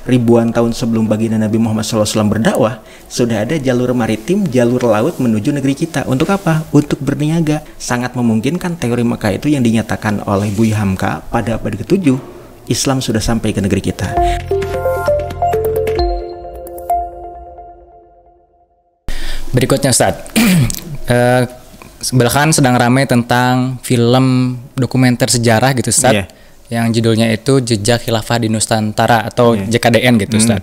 ribuan tahun sebelum baginda Nabi Muhammad SAW berdakwah, sudah ada jalur maritim, jalur laut menuju negeri kita. Untuk apa? Untuk berniaga. Sangat memungkinkan teori Mekah itu yang dinyatakan oleh Buya Hamka pada abad ke-7, Islam sudah sampai ke negeri kita. Berikutnya Ustaz, belakangan sedang ramai tentang film dokumenter sejarah gitu Ustaz, yang judulnya itu Jejak Khilafah di Nusantara atau JKDN gitu Ustaz.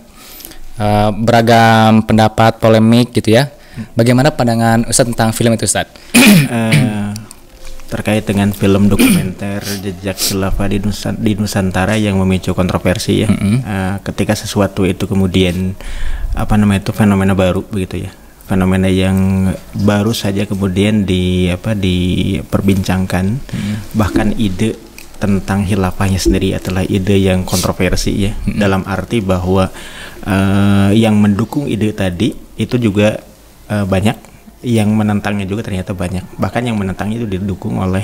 Beragam pendapat, polemik gitu ya. Bagaimana pandangan Ustaz tentang film itu Ustaz? Terkait dengan film dokumenter Jejak Khilafah di Nusantara yang memicu kontroversi ya. Ketika sesuatu itu kemudian fenomena baru begitu ya. Fenomena yang baru saja kemudian diperbincangkan, bahkan ide tentang khilafahnya sendiri adalah ide yang kontroversi ya, dalam arti bahwa yang mendukung ide tadi itu juga banyak, yang menentangnya juga ternyata banyak, bahkan yang menentangnya itu didukung oleh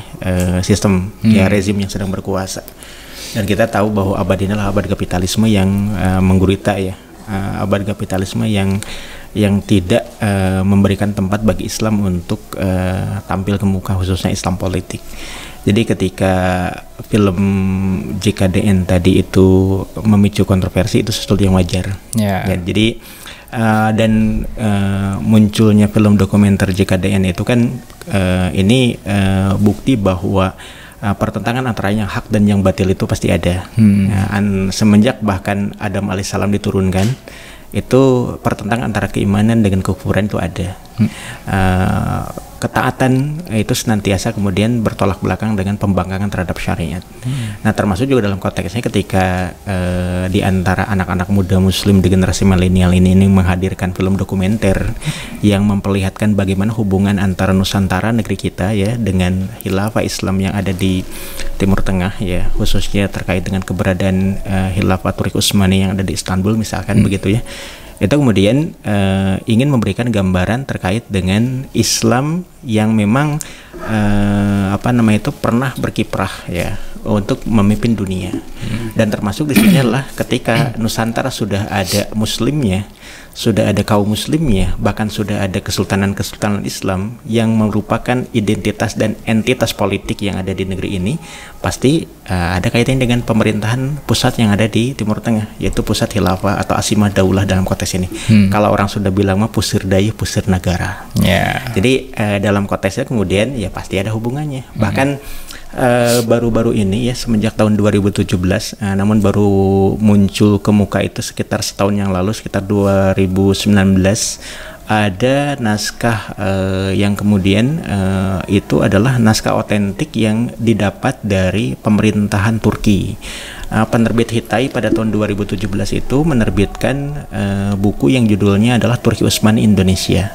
sistem rezim yang sedang berkuasa. Dan kita tahu bahwa abad ini adalah abad kapitalisme yang menggurita ya, abad kapitalisme yang tidak memberikan tempat bagi Islam untuk tampil ke muka, khususnya Islam politik. Jadi ketika film JKDN tadi itu memicu kontroversi, itu sesuatu yang wajar. Ya, jadi munculnya film dokumenter JKDN itu kan ini bukti bahwa pertentangan antara yang hak dan yang batil itu pasti ada. Semenjak bahkan Adam alaihissalam diturunkan, itu pertentangan antara keimanan dengan kekufuran itu ada. Ketaatan itu senantiasa kemudian bertolak belakang dengan pembangkangan terhadap syariat. Nah, termasuk juga dalam konteksnya ketika di antara anak-anak muda muslim di generasi milenial ini menghadirkan film dokumenter yang memperlihatkan bagaimana hubungan antara Nusantara negeri kita ya dengan khilafah Islam yang ada di Timur Tengah ya, khususnya terkait dengan keberadaan khilafah Turki Utsmani yang ada di Istanbul misalkan begitu ya. Itu kemudian ingin memberikan gambaran terkait dengan Islam yang memang pernah berkiprah ya untuk memimpin dunia. Dan termasuk di sini adalah ketika Nusantara sudah ada muslimnya, sudah ada kaum muslimnya, bahkan sudah ada kesultanan-kesultanan Islam yang merupakan identitas dan entitas politik yang ada di negeri ini, pasti ada kaitannya dengan pemerintahan pusat yang ada di Timur Tengah, yaitu pusat khilafah atau asimah daulah dalam konteks ini. Kalau orang sudah bilang mah pusir daya pusir negara. Jadi dalam konteksnya kemudian ya pasti ada hubungannya. Bahkan baru-baru ini ya, semenjak tahun 2017, namun baru muncul ke muka itu sekitar setahun yang lalu, sekitar 2019, ada naskah yang kemudian itu adalah naskah otentik yang didapat dari pemerintahan Turki. Penerbit Hitai pada tahun 2017 itu menerbitkan buku yang judulnya adalah Turki Utsmani Indonesia.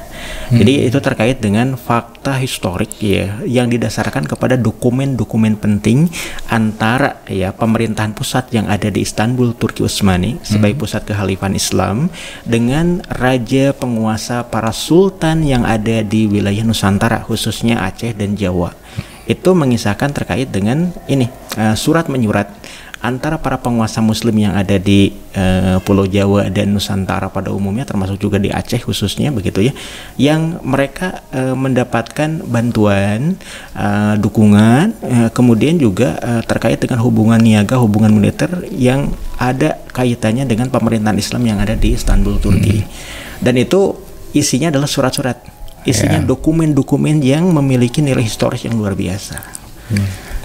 Jadi itu terkait dengan fakta historik ya, yang didasarkan kepada dokumen-dokumen penting antara ya pemerintahan pusat yang ada di Istanbul Turki Utsmani sebagai pusat kekhalifahan Islam dengan raja penguasa para sultan yang ada di wilayah Nusantara khususnya Aceh dan Jawa. Itu mengisahkan terkait dengan ini surat menyurat antara para penguasa muslim yang ada di Pulau Jawa dan Nusantara pada umumnya, termasuk juga di Aceh khususnya begitu ya, yang mereka mendapatkan bantuan, dukungan, kemudian juga terkait dengan hubungan niaga, hubungan militer yang ada kaitannya dengan pemerintahan Islam yang ada di Istanbul, Turki. Dan itu isinya adalah surat-surat, isinya dokumen-dokumen yang memiliki nilai historis yang luar biasa.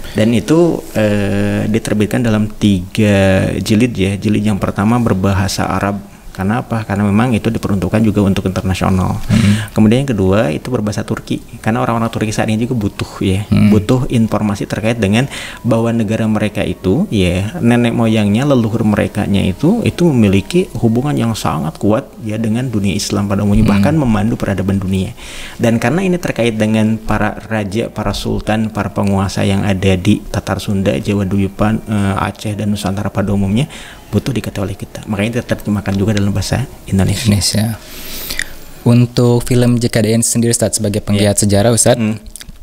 Dan itu diterbitkan dalam 3 jilid ya. Jilid yang pertama berbahasa Arab. Karena apa? Karena memang itu diperuntukkan juga untuk internasional. Kemudian yang kedua itu berbahasa Turki. Karena orang-orang Turki saat ini juga butuh ya, butuh informasi terkait dengan bahwa negara mereka itu ya, nenek moyangnya, leluhur merekanya itu memiliki hubungan yang sangat kuat ya dengan dunia Islam pada umumnya, bahkan memandu peradaban dunia. Dan karena ini terkait dengan para raja, para sultan, para penguasa yang ada di Tatar Sunda, Jawa Duyupan, Aceh dan Nusantara pada umumnya, butuh diketahui oleh kita. Makanya diterjemahkan juga dalam bahasa Indonesia. Untuk film JKDN sendiri Ustaz, sebagai penggiat sejarah Ustaz,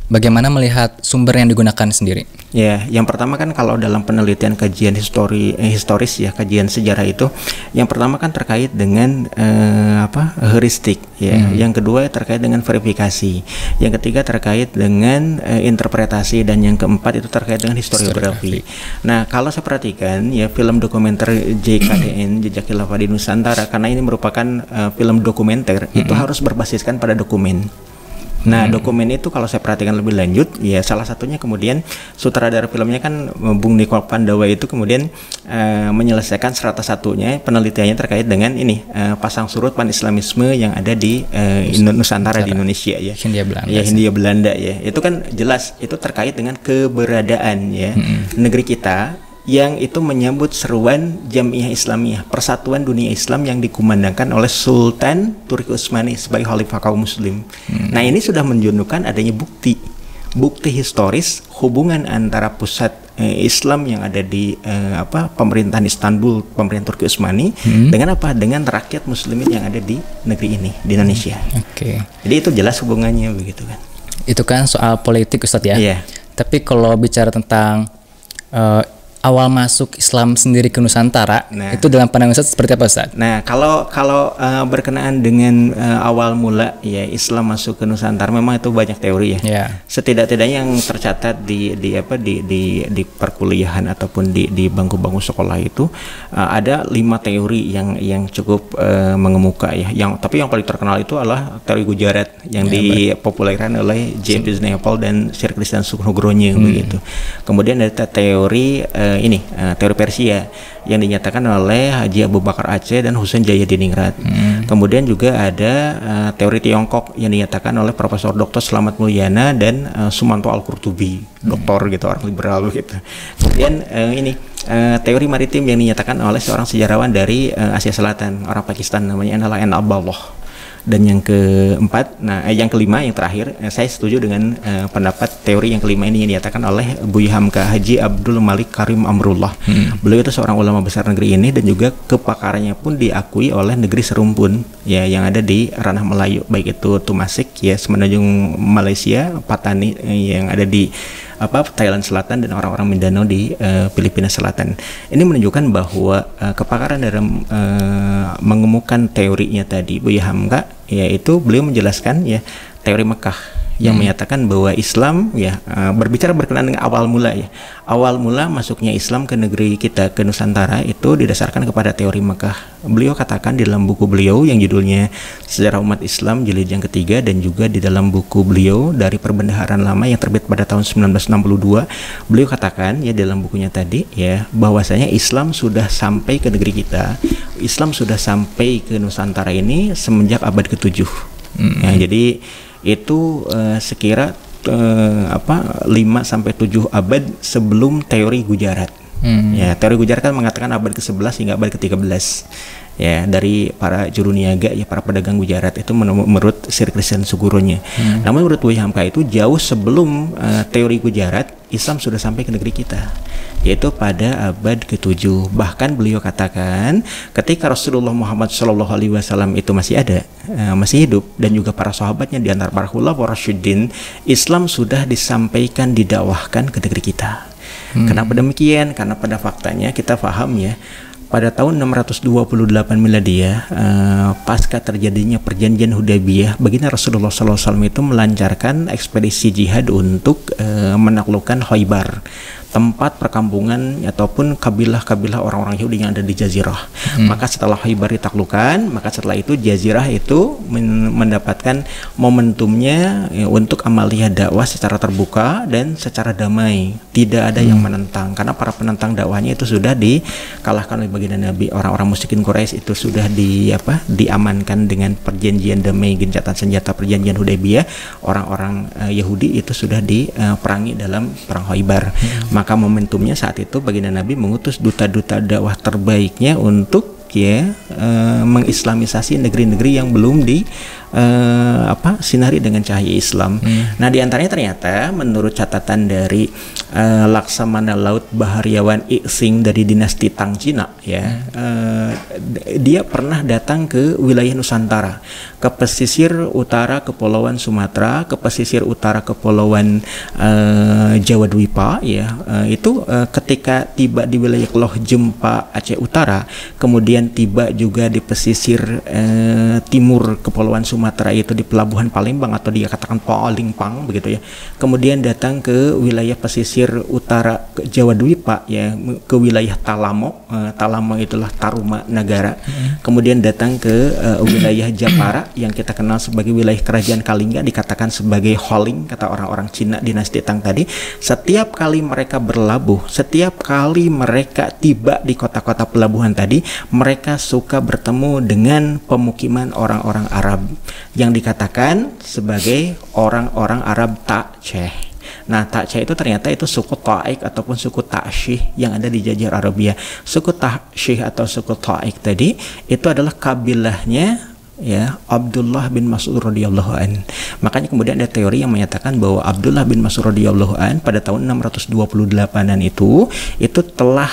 bagaimana melihat sumber yang digunakan sendiri? Ya, yang pertama kan kalau dalam penelitian kajian historis ya, kajian sejarah itu, yang pertama kan terkait dengan heuristik ya. Yang kedua terkait dengan verifikasi. Yang ketiga terkait dengan interpretasi, dan yang keempat itu terkait dengan historiografi. Nah, kalau saya perhatikan ya, film dokumenter JKDN Jejak Khilafah di Nusantara, karena ini merupakan film dokumenter, itu harus berbasiskan pada dokumen. Nah, dokumen itu kalau saya perhatikan lebih lanjut, ya salah satunya kemudian sutradara filmnya kan Bung Niko Pandawa itu kemudian menyelesaikan serata satunya penelitiannya terkait dengan ini pasang surut pan-islamisme yang ada di Nusantara di Indonesia ya. Hindia Belanda. Ya, Hindia Belanda ya. Itu kan jelas itu terkait dengan keberadaan ya negeri kita, yang itu menyambut seruan Jamiah Islamiyah, Persatuan Dunia Islam yang dikumandangkan oleh Sultan Turki Utsmani sebagai khalifah kaum muslim. Nah, ini sudah menunjukkan adanya bukti historis hubungan antara pusat Islam yang ada di pemerintahan Istanbul, pemerintahan Turki Utsmani, dengan rakyat muslimin yang ada di negeri ini, di Indonesia. Oke. Jadi itu jelas hubungannya begitu kan. Itu kan soal politik, Ustadz ya. Iya. Tapi kalau bicara tentang awal masuk Islam sendiri ke Nusantara, itu dalam pandangan Ustadz seperti apa, Ustadz? Nah, kalau berkenaan dengan awal mula ya Islam masuk ke Nusantara, memang itu banyak teori ya. Yeah. Setidak-tidaknya yang tercatat di perkuliahan ataupun di bangku-bangku sekolah itu ada 5 teori yang cukup mengemuka ya. Tapi yang paling terkenal itu adalah teori Gujarat yang dipopulerkan oleh James Nepal dan Sir Christian Nugroho begitu. Kemudian ada teori teori Persia yang dinyatakan oleh Haji Abu Bakar Aceh dan Husain Jayadiningrat. Kemudian juga ada teori Tiongkok yang dinyatakan oleh Profesor Dr. Slamet Mulyana dan Sumanto Al-Qurtubi, doktor gitu, orang liberal gitu. Kemudian teori maritim yang dinyatakan oleh seorang sejarawan dari Asia Selatan, orang Pakistan, namanya N. Abdallah. Dan yang keempat, yang kelima, yang terakhir, saya setuju dengan pendapat teori yang kelima ini yang dinyatakan oleh Buya Hamka, Haji Abdul Malik Karim Amrullah. Beliau itu seorang ulama besar negeri ini dan juga kepakarannya pun diakui oleh negeri serumpun ya yang ada di ranah Melayu, baik itu Tumasik ya Semenanjung Malaysia, Patani yang ada di Thailand Selatan, dan orang-orang Mindanao di Filipina Selatan. Ini menunjukkan bahwa kepakaran dalam mengemukan teorinya tadi Buya Hamka, yaitu beliau menjelaskan ya teori Mekah yang menyatakan bahwa Islam ya berbicara berkenaan dengan awal mula ya. Awal mula masuknya Islam ke negeri kita, ke Nusantara, itu didasarkan kepada teori Mekah. Beliau katakan di dalam buku beliau yang judulnya Sejarah Umat Islam jilid yang ketiga, dan juga di dalam buku beliau Dari Perbendaharaan Lama yang terbit pada tahun 1962, beliau katakan ya dalam bukunya tadi ya bahwasanya Islam sudah sampai ke negeri kita, Islam sudah sampai ke Nusantara ini semenjak abad ke-7. Ya, jadi itu sekira 5 sampai 7 abad sebelum teori Gujarat. Ya, teori Gujarat kan mengatakan abad ke-11 hingga abad ke-13. Ya, dari para juru niaga ya, para pedagang Gujarat itu menurut Sir Christian Nugroho. Namun menurut Buya Hamka itu jauh sebelum teori Gujarat, Islam sudah sampai ke negeri kita, yaitu pada abad ke-7. Bahkan beliau katakan ketika Rasulullah Muhammad SAW itu masih ada, masih hidup, dan juga para sahabatnya di antara para khulafaur rasyidin, Islam sudah disampaikan, didakwahkan ke negeri kita. Kenapa demikian? Karena pada faktanya kita paham ya, pada tahun 628 Miladiah, pasca terjadinya perjanjian Hudaybiyah, baginda Rasulullah SAW itu melancarkan ekspedisi jihad untuk menaklukkan Khaybar, tempat perkampungan ataupun kabilah-kabilah orang-orang Yahudi yang ada di Jazirah. Maka setelah Khaybar ditaklukkan, maka setelah itu Jazirah itu mendapatkan momentumnya ya, untuk amaliyah dakwah secara terbuka dan secara damai. Tidak ada yang menentang, karena para penentang dakwahnya itu sudah dikalahkan oleh baginda Nabi. Orang-orang musyrikin Quraisy itu sudah diamankan dengan perjanjian damai, gencatan senjata perjanjian Hudaybiyah. Orang-orang Yahudi itu sudah diperangi dalam perang Khaybar. Maka momentumnya saat itu baginda Nabi mengutus duta-duta dakwah terbaiknya untuk mengislamisasi negeri-negeri yang belum sinari dengan cahaya Islam. Nah, di antaranya ternyata menurut catatan dari Laksamana Laut Bahariawan Ixing dari dinasti Tang Cina, ya, dia pernah datang ke wilayah Nusantara, ke pesisir utara Kepulauan Sumatera, ke pesisir utara Kepulauan Jawa Dwipa, ya, itu ketika tiba di wilayah Loh Jempa Aceh Utara, kemudian tiba juga di pesisir timur Kepulauan Sumatera, itu di Pelabuhan Palembang atau dia katakan Palingpang begitu ya. Kemudian datang ke wilayah pesisir utara Jawa Dwipa, ya, ke wilayah Talamo. Talamo itulah Taruma Nagara. Kemudian datang ke wilayah Japara yang kita kenal sebagai wilayah Kerajaan Kalingga, dikatakan sebagai Holing kata orang-orang Cina dinasti Tang tadi. Setiap kali mereka berlabuh, setiap kali mereka tiba di kota-kota pelabuhan tadi, mereka suka bertemu dengan pemukiman orang-orang Arab yang dikatakan sebagai orang-orang Arab Ta'ceh. Nah, Ta'ceh itu ternyata itu suku Ta'ik ataupun suku Ta'syih yang ada di Jazirah Arabia. Suku Ta'syih atau suku Ta'ik tadi itu adalah kabilahnya, ya, Abdullah bin Mas'ud radhiyallahu an. Makanya kemudian ada teori yang menyatakan bahwa Abdullah bin Mas'ud radhiyallahu an pada tahun 628-an itu telah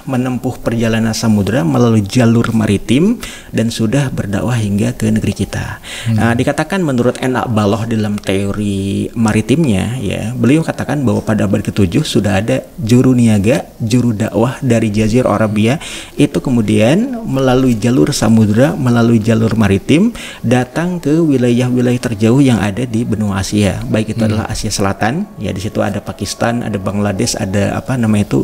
menempuh perjalanan samudra melalui jalur maritim dan sudah berdakwah hingga ke negeri kita. Nah, dikatakan menurut Enak Baloh dalam teori maritimnya, ya, beliau katakan bahwa pada abad ke-7 sudah ada juru niaga, juru dakwah dari Jazirah Arabia itu kemudian melalui jalur samudra, melalui jalur maritim datang ke wilayah-wilayah terjauh yang ada di benua Asia. Baik itu adalah Asia Selatan, ya, di situ ada Pakistan, ada Bangladesh, ada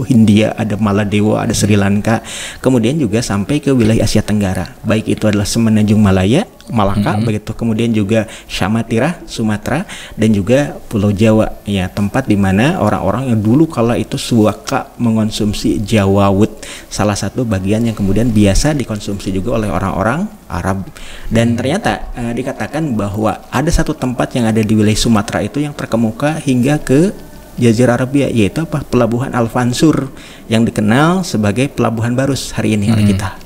Hindia, ada Maladewa, ada Sri Lanka, kemudian juga sampai ke wilayah Asia Tenggara, baik itu adalah Semenanjung Malaka, begitu, kemudian juga Samatirah, Sumatera, dan juga Pulau Jawa, ya, tempat di mana orang-orang yang dulu kala itu suka mengonsumsi jawawut, salah satu bagian yang kemudian biasa dikonsumsi juga oleh orang-orang Arab. Dan ternyata dikatakan bahwa ada satu tempat yang ada di wilayah Sumatera itu yang terkemuka hingga ke Jazirah Arabia, yaitu Pelabuhan Al-Fansur yang dikenal sebagai Pelabuhan Barus hari ini oleh kita.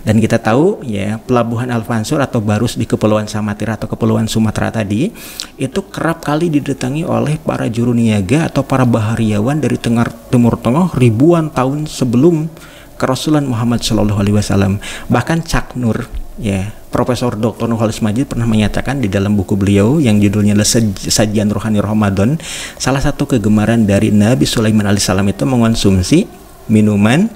Dan kita tahu, ya, Pelabuhan Al-Fansur atau Barus di Kepulauan Samatirah atau Kepulauan Sumatera tadi itu kerap kali didatangi oleh para juru niaga atau para bahariawan dari Timur Tengah ribuan tahun sebelum kerasulan Muhammad SAW. Bahkan Cak Nur, ya, Profesor Dr. Nurholis Majid pernah menyatakan di dalam buku beliau yang judulnya adalah Sajian Rohani Ramadan, salah satu kegemaran dari Nabi Sulaiman alaihissalam itu mengonsumsi minuman,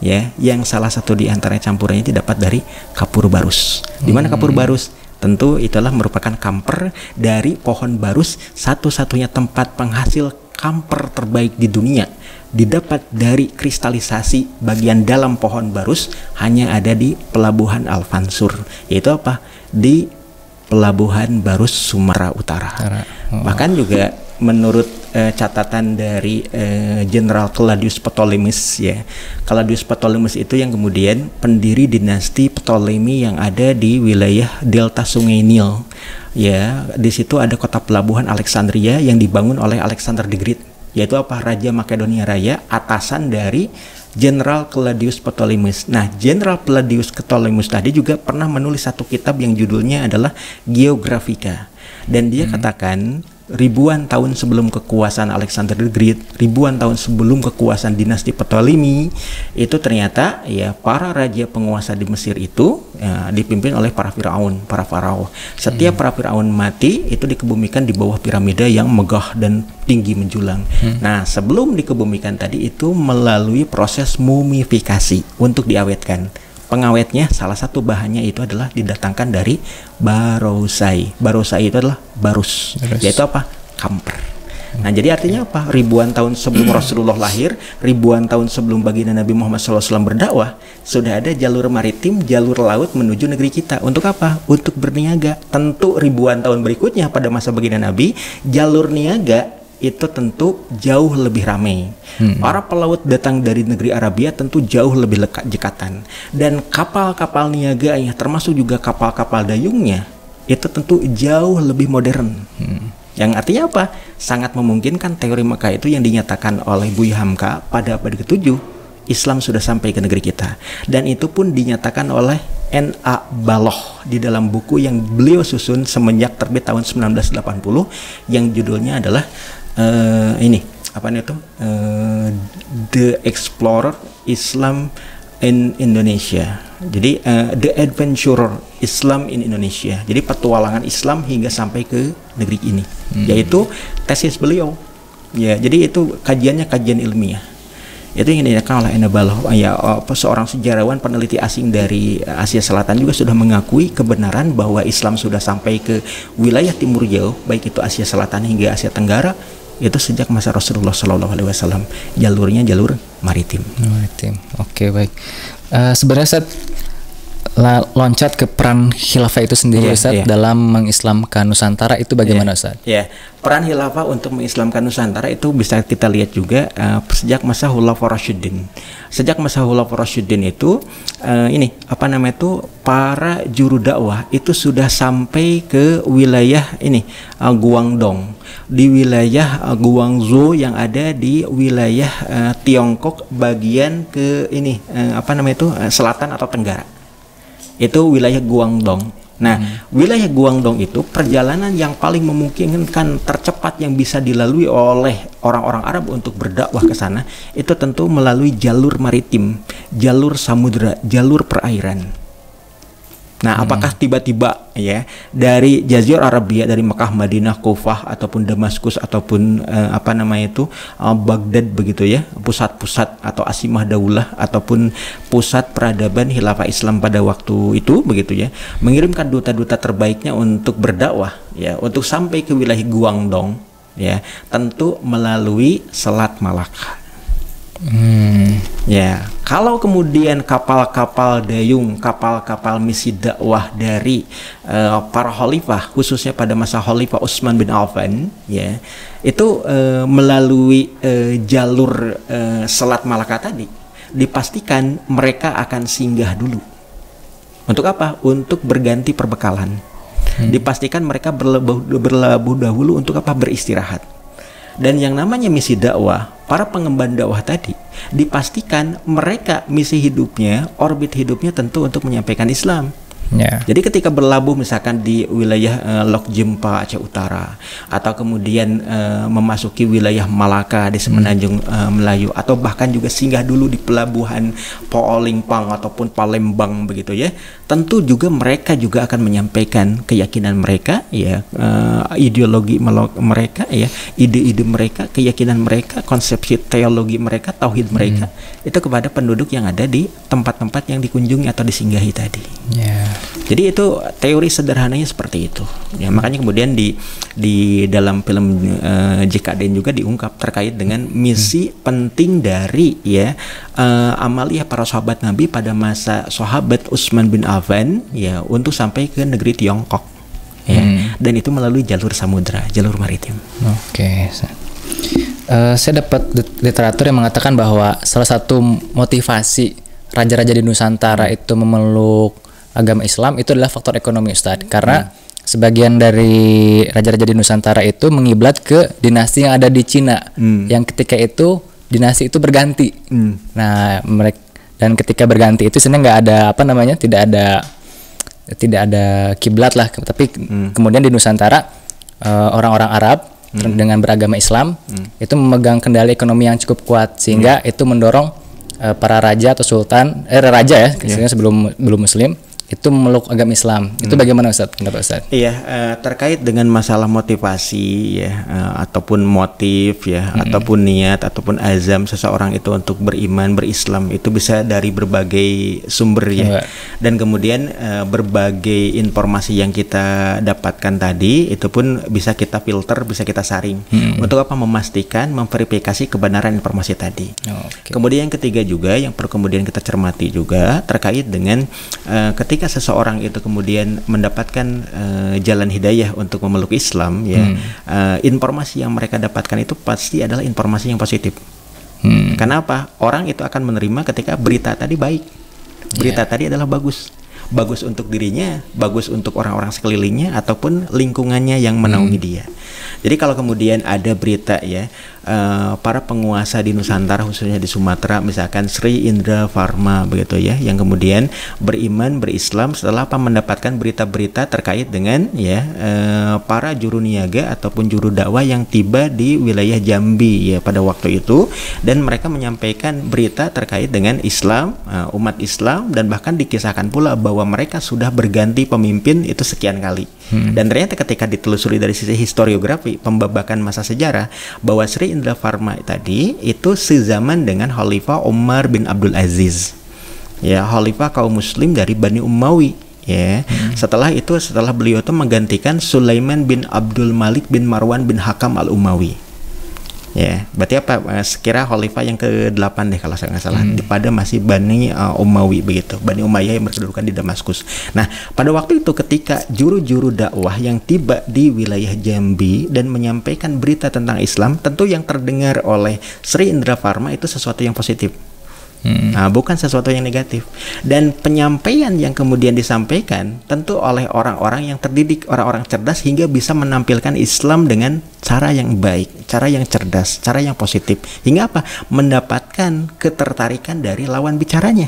ya, yang salah satu di antara campurannya didapat dari kapur barus. Di mana kapur barus? Tentu itulah merupakan kamper dari pohon barus, satu-satunya tempat penghasil kamper terbaik di dunia. Didapat dari kristalisasi bagian dalam pohon barus, hanya ada di Pelabuhan Al-Fansur, yaitu di Pelabuhan Barus Sumatera Utara. Bahkan juga menurut catatan dari Jenderal Claudius Ptolemus, ya, Claudius Ptolemus itu yang kemudian pendiri dinasti Ptolemy yang ada di wilayah delta Sungai Nil, ya. Di situ ada kota pelabuhan Alexandria yang dibangun oleh Alexander the Great, yaitu Raja Makedonia Raya, atasan dari Jenderal Claudius Ptolemus. Nah, Jenderal Claudius Ptolemus tadi juga pernah menulis satu kitab yang judulnya adalah Geographica, dan dia katakan ribuan tahun sebelum kekuasaan Alexander the Great, ribuan tahun sebelum kekuasaan dinasti Ptolemy, itu ternyata, ya, para raja penguasa di Mesir itu, ya, dipimpin oleh para Firaun, para farao. Setiap para Firaun mati itu dikebumikan di bawah piramida yang megah dan tinggi menjulang. Nah, sebelum dikebumikan tadi itu melalui proses mumifikasi untuk diawetkan. Pengawetnya salah satu bahannya itu adalah didatangkan dari barosai. Barosai itu adalah barus. Yaitu kamper. Nah, jadi artinya ribuan tahun sebelum Rasulullah lahir, ribuan tahun sebelum baginda Nabi Muhammad SAW berdakwah, sudah ada jalur maritim, jalur laut menuju negeri kita. Untuk apa? Untuk berniaga. Tentu ribuan tahun berikutnya pada masa baginda Nabi, jalur niaga itu tentu jauh lebih ramai. Para pelaut datang dari negeri Arabia tentu jauh lebih jekatan, dan kapal-kapal niaga, ya, termasuk juga kapal-kapal dayungnya, itu tentu jauh lebih modern. Yang artinya sangat memungkinkan teori Mekah itu yang dinyatakan oleh Buya Hamka pada abad ke-7, Islam sudah sampai ke negeri kita, dan itu pun dinyatakan oleh N.A. Baloh di dalam buku yang beliau susun semenjak terbit tahun 1980 yang judulnya adalah The Explorer Islam in Indonesia. Jadi The Adventurer Islam in Indonesia. Jadi petualangan Islam hingga sampai ke negeri ini, yaitu tesis beliau. Ya, jadi itu kajiannya kajian ilmiah. Itu yang dinyatakan oleh N.A. Baloh, seorang sejarawan peneliti asing dari Asia Selatan juga sudah mengakui kebenaran bahwa Islam sudah sampai ke wilayah timur jauh, baik itu Asia Selatan hingga Asia Tenggara, itu sejak masa Rasulullah SAW. Jalurnya jalur maritim. Oke, baik. Sebenarnya Ustaz, loncat ke peran khilafah itu sendiri Ustaz dalam mengislamkan Nusantara itu bagaimana Ustaz? Peran khilafah untuk mengislamkan Nusantara itu bisa kita lihat juga sejak masa Khulafaur Rasyidin. Sejak masa Khulafaur Rasyidin itu para juru dakwah itu sudah sampai ke wilayah Guangdong, di wilayah Guangzhou yang ada di wilayah Tiongkok bagian ke selatan atau tenggara. Itu wilayah Guangdong. Nah, wilayah Guangdong itu perjalanan yang paling memungkinkan tercepat yang bisa dilalui oleh orang-orang Arab untuk berdakwah ke sana itu tentu melalui jalur maritim, jalur samudra, jalur perairan. Nah, apakah tiba-tiba dari Jazirah Arabia, dari Mekah, Madinah, Kufah ataupun Damaskus ataupun Baghdad begitu ya, pusat-pusat atau asimah daulah ataupun pusat peradaban khilafah Islam pada waktu itu begitu ya, mengirimkan duta-duta terbaiknya untuk berdakwah untuk sampai ke wilayah Guangdong tentu melalui Selat Malaka. Kalau kemudian kapal-kapal dayung, kapal-kapal misi dakwah dari para khalifah, khususnya pada masa Khalifah Utsman bin Affan, itu melalui jalur Selat Malaka tadi, dipastikan mereka akan singgah dulu. Untuk apa? Untuk berganti perbekalan. Dipastikan mereka berlabuh dahulu untuk apa? Beristirahat. Dan yang namanya misi dakwah, para pengemban dakwah tadi dipastikan mereka misi hidupnya, orbit hidupnya tentu untuk menyampaikan Islam. Jadi ketika berlabuh misalkan di wilayah Lok Jempa Aceh Utara, atau kemudian memasuki wilayah Malaka di Semenanjung Melayu, atau bahkan juga singgah dulu di pelabuhan Poolingpang ataupun Palembang begitu ya, tentu juga mereka juga akan menyampaikan keyakinan mereka ideologi mereka ide-ide mereka, keyakinan mereka, konsepsi teologi mereka, tauhid mereka itu kepada penduduk yang ada di tempat-tempat yang dikunjungi atau disinggahi tadi. Jadi itu teori sederhananya seperti itu. Makanya kemudian di dalam film JKDN juga diungkap terkait dengan misi penting dari amaliyah para sahabat Nabi pada masa sahabat Utsman bin Affan untuk sampai ke negeri Tiongkok. Dan itu melalui jalur samudra, jalur maritim. Saya dapat literatur yang mengatakan bahwa salah satu motivasi raja-raja di Nusantara itu memeluk agama Islam itu adalah faktor ekonomi Ustadz, karena sebagian dari raja-raja di Nusantara itu mengiblat ke dinasti yang ada di Cina, yang ketika itu dinasti itu berganti. Nah, dan ketika berganti itu sebenarnya nggak ada tidak ada kiblat lah, tapi kemudian di Nusantara orang-orang Arab dengan beragama Islam itu memegang kendali ekonomi yang cukup kuat, sehingga itu mendorong para raja atau sultan sebelum Muslim itu memeluk agama Islam. Itu bagaimana Ustaz? Pendapat Ustaz? Terkait dengan masalah motivasi ataupun motif ataupun niat ataupun azam seseorang itu untuk beriman, berislam, itu bisa dari berbagai sumber dan kemudian berbagai informasi yang kita dapatkan tadi itu pun bisa kita filter, bisa kita saring untuk apa? Memastikan, memverifikasi kebenaran informasi tadi. Kemudian yang ketiga juga yang perlu kemudian kita cermati juga terkait dengan ketika seseorang itu kemudian mendapatkan jalan hidayah untuk memeluk Islam informasi yang mereka dapatkan itu pasti adalah informasi yang positif. Kenapa? Orang itu akan menerima ketika berita tadi baik, berita tadi adalah bagus untuk dirinya, bagus untuk orang-orang sekelilingnya ataupun lingkungannya yang menaungi dia. Jadi kalau kemudian ada berita para penguasa di Nusantara khususnya di Sumatera, misalkan Sri Indra Varma begitu ya, yang kemudian beriman berislam setelah mendapatkan berita-berita terkait dengan ya para juru niaga ataupun juru dakwah yang tiba di wilayah Jambi ya pada waktu itu, dan mereka menyampaikan berita terkait dengan Islam, umat Islam, dan bahkan dikisahkan pula bahwa mereka sudah berganti pemimpin itu sekian kali. Dan ternyata ketika ditelusuri dari sisi historiografi, pembabakan masa sejarah, bahwa Sri Indra Varma tadi itu sezaman dengan Khalifah Umar bin Abdul Aziz, ya, Khalifah kaum muslim dari Bani Umayyi ya. Setelah itu, setelah beliau itu menggantikan Sulaiman bin Abdul Malik bin Marwan bin Hakam al-Umawi. Ya, berarti apa? Sekira khalifah yang ke-8 deh kalau saya nggak salah. Pada masih Bani Umayyi begitu. Bani Umayyah yang berkedudukan di Damaskus. Nah, pada waktu itu ketika juru-juru dakwah yang tiba di wilayah Jambi dan menyampaikan berita tentang Islam, tentu yang terdengar oleh Sri Indra Varma itu sesuatu yang positif. Nah, bukan sesuatu yang negatif. Dan penyampaian yang kemudian disampaikan tentu oleh orang-orang yang terdidik, orang-orang cerdas, hingga bisa menampilkan Islam dengan cara yang baik, cara yang cerdas, cara yang positif, hingga apa? Mendapatkan ketertarikan dari lawan bicaranya.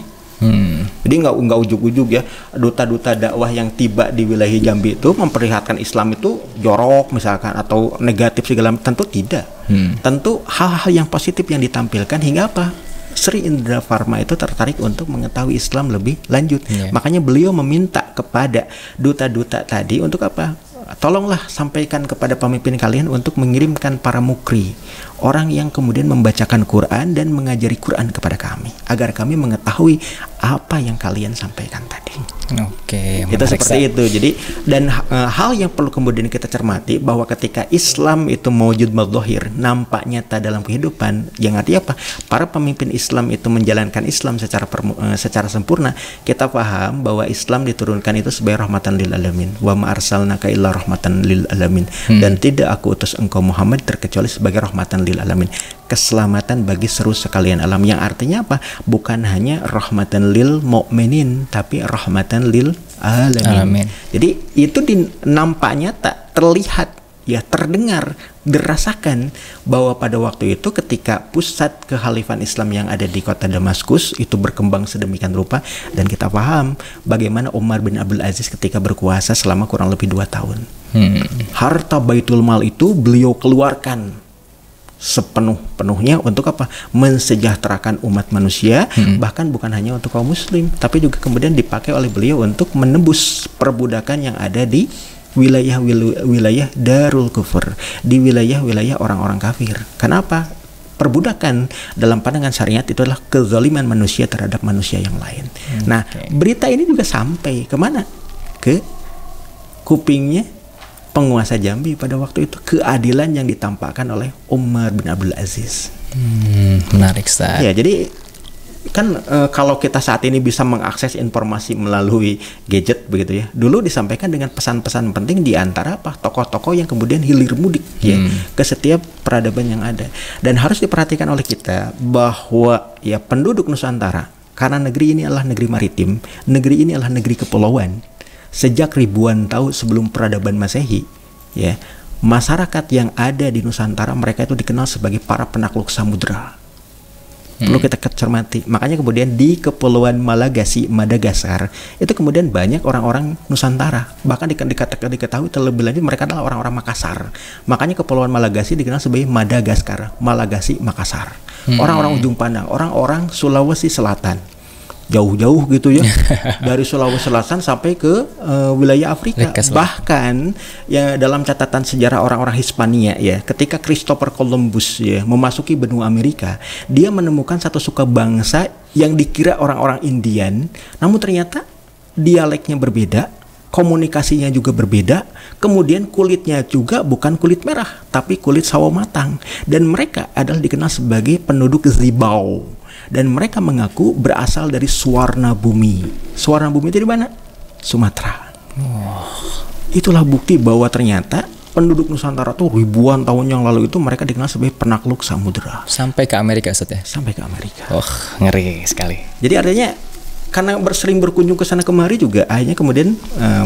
Jadi nggak ujuk-ujuk ya, duta-duta dakwah yang tiba di wilayah Jambi itu memperlihatkan Islam itu jorok misalkan atau negatif segala macam, tentu tidak. Tentu hal-hal yang positif yang ditampilkan hingga apa? Sri Indra Varma itu tertarik untuk mengetahui Islam lebih lanjut. Makanya beliau meminta kepada duta-duta tadi untuk apa? Tolonglah sampaikan kepada pemimpin kalian untuk mengirimkan para mukri, orang yang kemudian membacakan Quran dan mengajari Quran kepada kami, agar kami mengetahui apa yang kalian sampaikan tadi. Oke, itu seperti itu. Jadi dan hal yang perlu kemudian kita cermati bahwa ketika Islam itu mewujud madzahir, nampak nyata dalam kehidupan, yang artinya apa? Para pemimpin Islam itu menjalankan Islam secara sempurna. Kita paham bahwa Islam diturunkan itu sebagai rahmatan lil alamin. Wa ma arsalnaka illa rahmatan lil alamin. Dan tidak aku utus engkau Muhammad terkecuali sebagai rahmatan lil alamin, keselamatan bagi seluruh sekalian alam. Yang artinya apa? Bukan hanya rahmatan lil mukminin, tapi rahmatan lil alamin. Jadi itu nampaknya tak terlihat ya, terdengar, dirasakan bahwa pada waktu itu ketika pusat kekhalifahan Islam yang ada di kota Damaskus itu berkembang sedemikian rupa, dan kita paham bagaimana Umar bin Abdul Aziz ketika berkuasa selama kurang lebih 2 tahun. Harta Baitul Mal itu beliau keluarkan sepenuh-penuhnya untuk apa? Mensejahterakan umat manusia, bahkan bukan hanya untuk kaum muslim, tapi juga kemudian dipakai oleh beliau untuk menembus perbudakan yang ada di wilayah Darul Kufur, di wilayah orang-orang kafir. Kenapa? Perbudakan dalam pandangan syariat itu adalah kezaliman manusia terhadap manusia yang lain. Nah, berita ini juga sampai kemana? Ke kupingnya penguasa Jambi pada waktu itu, keadilan yang ditampakkan oleh Umar bin Abdul Aziz. Menarik, Ustaz. Ya, jadi kan kalau kita saat ini bisa mengakses informasi melalui gadget begitu ya, dulu disampaikan dengan pesan-pesan penting di antara apa? Tokoh-tokoh yang kemudian hilir mudik ya ke setiap peradaban yang ada. Dan harus diperhatikan oleh kita bahwa ya penduduk Nusantara, karena negeri ini adalah negeri maritim, negeri ini adalah negeri kepulauan. Sejak ribuan tahun sebelum peradaban Masehi, ya, masyarakat yang ada di Nusantara mereka itu dikenal sebagai para penakluk samudra. Perlu kita cermati. Makanya kemudian di Kepulauan Malagasy, Madagaskar, itu kemudian banyak orang-orang Nusantara. Bahkan diketahui terlebih lanjut mereka adalah orang-orang Makassar. Makanya Kepulauan Malagasy dikenal sebagai Madagaskar, Malagasy, Makassar. Orang-orang ujung pandang, orang-orang Sulawesi Selatan. Jauh-jauh gitu ya, dari Sulawesi Selatan sampai ke wilayah Afrika. Bahkan ya dalam catatan sejarah orang-orang Hispania ya, ketika Christopher Columbus ya memasuki benua Amerika, dia menemukan satu suku bangsa yang dikira orang-orang Indian, namun ternyata dialeknya berbeda, komunikasinya juga berbeda, kemudian kulitnya juga bukan kulit merah, tapi kulit sawo matang, dan mereka adalah dikenal sebagai penduduk Zibao. Dan mereka mengaku berasal dari Swarna Bumi. Swarna Bumi itu di mana? Sumatera. Itulah bukti bahwa ternyata penduduk Nusantara tuh ribuan tahun yang lalu itu mereka dikenal sebagai penakluk samudera. Sampai ke Amerika, Ustaz ya? Sampai ke Amerika. Ngeri sekali. Jadi artinya karena sering berkunjung ke sana kemari juga, akhirnya kemudian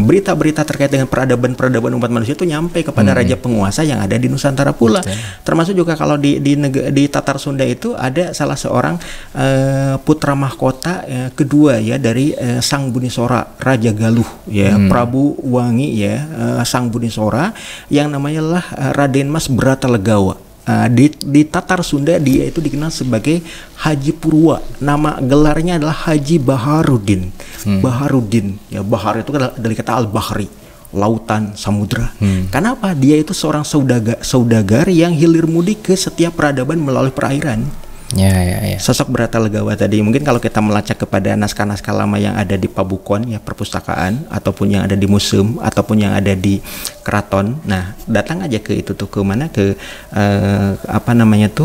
berita-berita terkait dengan peradaban umat manusia itu nyampe kepada raja penguasa yang ada di Nusantara pula. Betul. Termasuk juga kalau di Tatar Sunda itu ada salah seorang putra mahkota kedua ya dari Sang Bunisora Raja Galuh ya, Prabu Wangi ya, Sang Bunisora yang namanya lah Raden Mas Bratalegawa. Di Tatar Sunda dia itu dikenal sebagai Haji Purwa. Nama gelarnya adalah Haji Baharudin. Baharudin ya, bahar itu kan dari kata al-bahri, lautan, samudra. Kenapa? Dia itu seorang saudagar yang hilir mudik ke setiap peradaban melalui perairan. Ya. Sosok Bratalegawa tadi, mungkin kalau kita melacak kepada naskah-naskah lama yang ada di Pabukon ya, perpustakaan, ataupun yang ada di museum, ataupun yang ada di keraton, nah datang aja ke itu tuh, ke mana, ke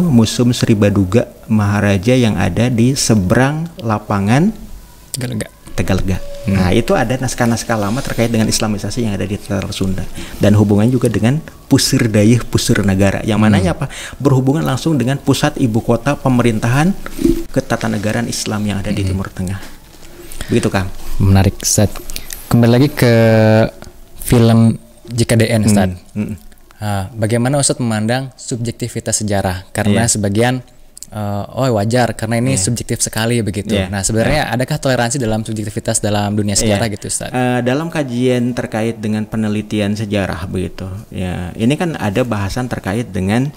Museum Sri Baduga Maharaja yang ada di seberang lapangan Tegalega. Nah itu ada naskah-naskah lama terkait dengan Islamisasi yang ada di Tatar Sunda, dan hubungannya juga dengan Pusir Dayeh Pusir Negara, yang mananya apa, berhubungan langsung dengan pusat ibu kota pemerintahan ketatanegaraan Islam yang ada di Timur Tengah. Begitu Kang. Menarik Ustaz. Kembali lagi ke film JKDN Ustaz. Bagaimana Ustaz memandang subjektivitas sejarah? Karena sebagian wajar karena ini subjektif sekali begitu. Nah sebenarnya adakah toleransi dalam subjektivitas dalam dunia sejarah gitu Ustaz? Dalam kajian terkait dengan penelitian sejarah begitu ya, ini kan ada bahasan terkait dengan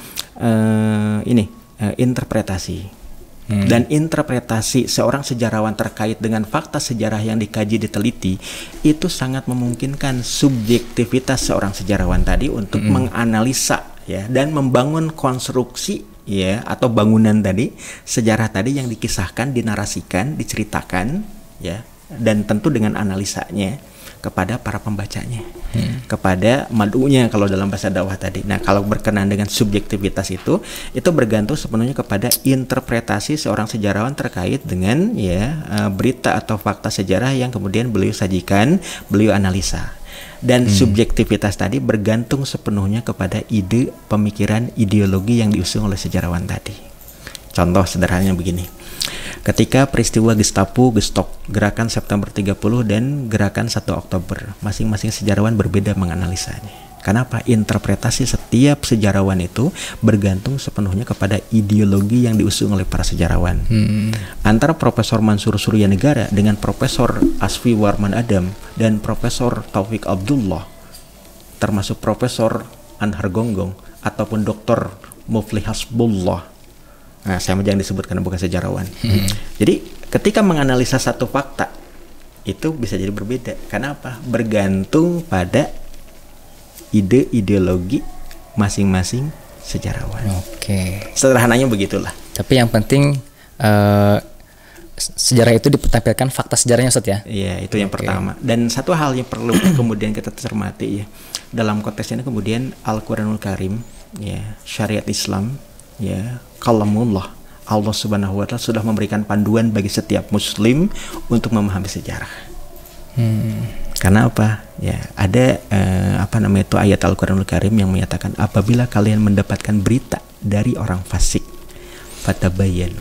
interpretasi. Dan interpretasi seorang sejarawan terkait dengan fakta sejarah yang dikaji diteliti itu sangat memungkinkan subjektivitas seorang sejarawan tadi untuk menganalisa ya, dan membangun konstruksi ya, atau bangunan tadi, sejarah tadi yang dikisahkan, dinarasikan, diceritakan ya, dan tentu dengan analisanya kepada para pembacanya, kepada madunya kalau dalam bahasa dakwah tadi. Nah kalau berkenaan dengan subjektivitas itu bergantung sepenuhnya kepada interpretasi seorang sejarawan terkait dengan ya berita atau fakta sejarah yang kemudian beliau sajikan, beliau analisa. Dan subjektivitas tadi bergantung sepenuhnya kepada ide, pemikiran, ideologi yang diusung oleh sejarawan tadi. Contoh sederhananya begini. Ketika peristiwa Gestapo, Gestok, gerakan September 30 dan gerakan 1 Oktober, masing-masing sejarawan berbeda menganalisanya. Kenapa? Interpretasi setiap sejarawan itu bergantung sepenuhnya kepada ideologi yang diusung oleh para sejarawan. Antara Profesor Mansur Suryanegara dengan Profesor Asfi Warman Adam dan Profesor Taufik Abdullah, termasuk Profesor Anhar Gonggong ataupun Dr. Mufli Hasbullah. Nah, saya jangan disebut karena bukan sejarawan. Jadi ketika menganalisa satu fakta itu bisa jadi berbeda. Kenapa? Bergantung pada ide ideologi masing-masing sejarawan. Oke. Sederhananya begitulah. Tapi yang penting sejarah itu ditampilkan fakta sejarahnya Ustaz ya. Iya, itu yang pertama. Dan satu hal yang perlu kemudian kita cermati ya, dalam konteks ini kemudian Al-Qur'anul Karim ya, syariat Islam ya, kalamullah, Allah Subhanahu wa taala sudah memberikan panduan bagi setiap muslim untuk memahami sejarah. Karena apa? Ya, ada ayat Al-Qur'anul Karim yang menyatakan apabila kalian mendapatkan berita dari orang fasik, fatabayyanu.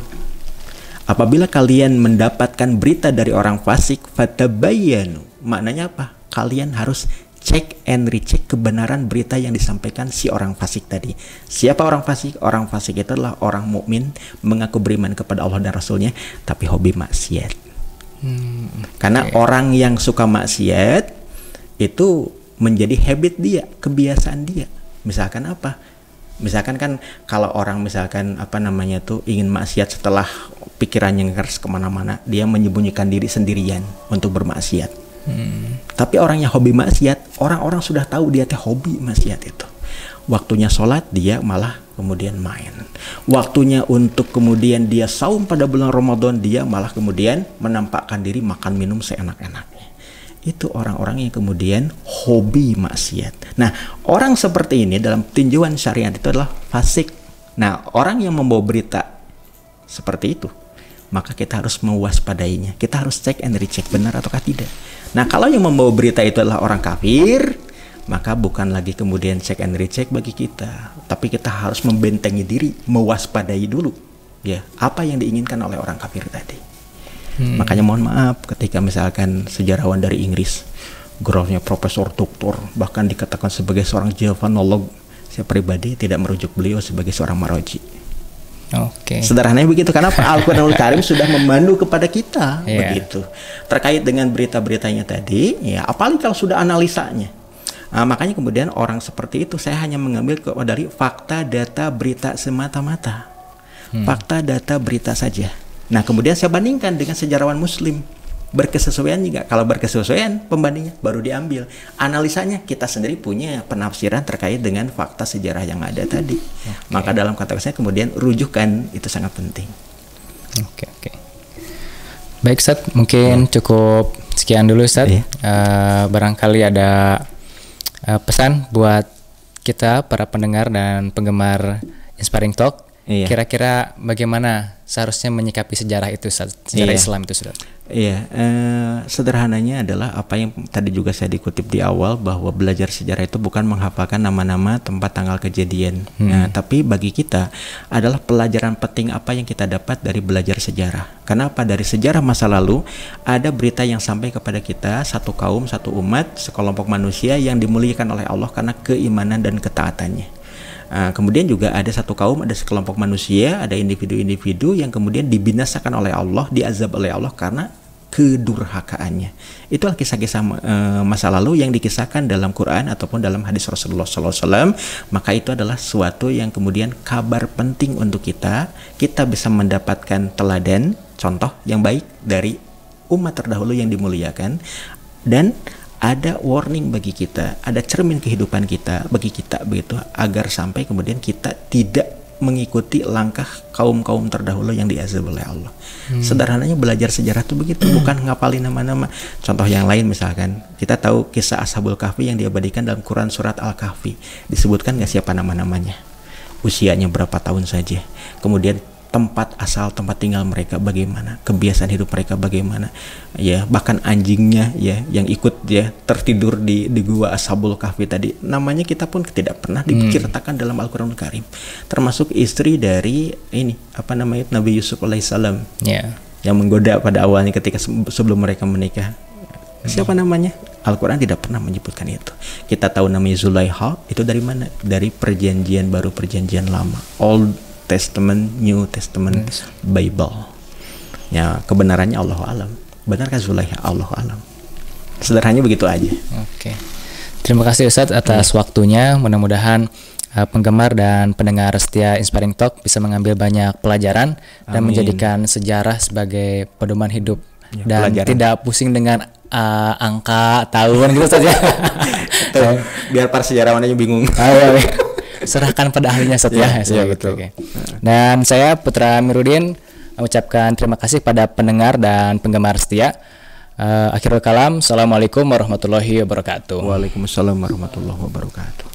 Apabila kalian mendapatkan berita dari orang fasik, fatabayyanu. Maknanya apa? Kalian harus cek and recheck kebenaran berita yang disampaikan si orang fasik tadi. Siapa orang fasik? Orang fasik itu adalah orang mukmin, mengaku beriman kepada Allah dan Rasulnya, tapi hobi maksiat. Karena orang yang suka maksiat itu menjadi habit dia, kebiasaan dia. Misalkan apa? Misalkan kan kalau orang misalkan ingin maksiat setelah pikirannya ngeres kemana-mana, dia menyembunyikan diri sendirian untuk bermaksiat. Tapi orang yang hobi maksiat, orang-orang sudah tahu dia teh hobi maksiat itu. Waktunya sholat dia malah kemudian main. Waktunya untuk kemudian dia saum pada bulan Ramadan, dia malah kemudian menampakkan diri makan minum seenak-enaknya. Itu orang-orang yang kemudian hobi maksiat. Nah, orang seperti ini dalam tinjauan syariat itu adalah fasik. Nah, orang yang membawa berita seperti itu, maka kita harus mewaspadainya. Kita harus cek and recheck benar ataukah tidak. Nah, kalau yang membawa berita itu adalah orang kafir, maka bukan lagi kemudian cek and recheck bagi kita, tapi kita harus membentengi diri, mewaspadai dulu ya apa yang diinginkan oleh orang kafir tadi. Makanya mohon maaf ketika misalkan sejarawan dari Inggris, gelarnya profesor doktor, bahkan dikatakan sebagai seorang javanolog, saya pribadi tidak merujuk beliau sebagai seorang maroji. Oke. Sederhananya begitu, karena Al-Quranul Karim sudah memandu kepada kita begitu. Terkait dengan berita-beritanya tadi, ya apalagi kalau sudah analisanya. Makanya kemudian orang seperti itu saya hanya mengambil dari fakta data berita semata-mata. Fakta data berita saja. Nah kemudian saya bandingkan dengan sejarawan muslim. Berkesesuaian juga, kalau berkesesuaian pembandingnya baru diambil. Analisanya kita sendiri punya penafsiran terkait dengan fakta sejarah yang ada tadi. Maka dalam kata saya kemudian rujukan itu sangat penting. Oke. Baik Ustadz, mungkin cukup sekian dulu Ustadz. Barangkali ada pesan buat kita para pendengar dan penggemar Inspiring Talk. Kira-kira bagaimana seharusnya menyikapi sejarah itu, sejarah Islam itu, Ustaz? Sederhananya adalah apa yang tadi juga saya dikutip di awal, bahwa belajar sejarah itu bukan menghafalkan nama-nama, tempat, tanggal kejadian. Tapi bagi kita adalah pelajaran penting apa yang kita dapat dari belajar sejarah. Kenapa? Dari sejarah masa lalu ada berita yang sampai kepada kita, satu kaum, satu umat, sekelompok manusia yang dimuliakan oleh Allah karena keimanan dan ketaatannya. Kemudian juga ada satu kaum, ada sekelompok manusia, ada individu-individu yang kemudian dibinasakan oleh Allah, diazab oleh Allah karena kedurhakaannya. Itulah kisah-kisah masa lalu yang dikisahkan dalam Quran ataupun dalam hadis Rasulullah SAW. Maka itu adalah suatu yang kemudian kabar penting untuk kita. Kita bisa mendapatkan teladan, contoh yang baik dari umat terdahulu yang dimuliakan, dan ada warning bagi kita, ada cermin kehidupan kita bagi kita begitu, agar sampai kemudian kita tidak mengikuti langkah kaum-kaum terdahulu yang diazab oleh Allah. Sederhananya belajar sejarah itu begitu, bukan ngapalin nama-nama. Contoh yang lain misalkan, kita tahu kisah Ashabul Kahfi yang diabadikan dalam Quran surat Al-Kahfi. Disebutkan nggak siapa nama-namanya, usianya berapa tahun saja, kemudian tempat asal, tempat tinggal mereka bagaimana, kebiasaan hidup mereka bagaimana, ya bahkan anjingnya ya yang ikut ya tertidur di gua Ashabul Kahfi tadi, namanya kita pun tidak pernah diceritakan dalam Al-Quranul Karim, termasuk istri dari ini Nabi Yusuf alaihissalam yang menggoda pada awalnya ketika sebelum mereka menikah. Siapa namanya? Al-Quran tidak pernah menyebutkan itu. Kita tahu namanya Zulaiha, itu dari mana? Dari perjanjian baru, perjanjian lama, Old Testament, New Testament, Bible. Ya, kebenarannya Allahu alam. Benarkah Zulaiha? Allahu alam. Sederhananya begitu aja. Oke. Terima kasih Ustadz atas waktunya. Mudah-mudahan penggemar dan pendengar setia Inspiring Talk bisa mengambil banyak pelajaran dan menjadikan sejarah sebagai pedoman hidup dan tidak pusing dengan angka tahun gitu saja. Biar para sejarawan aja bingung. Serahkan pada ahlinya saja. Gitu. Dan saya Putra Amiruddin mengucapkan terima kasih pada pendengar dan penggemar setia. Akhirul kalam, assalamualaikum warahmatullahi wabarakatuh. Waalaikumsalam warahmatullahi wabarakatuh.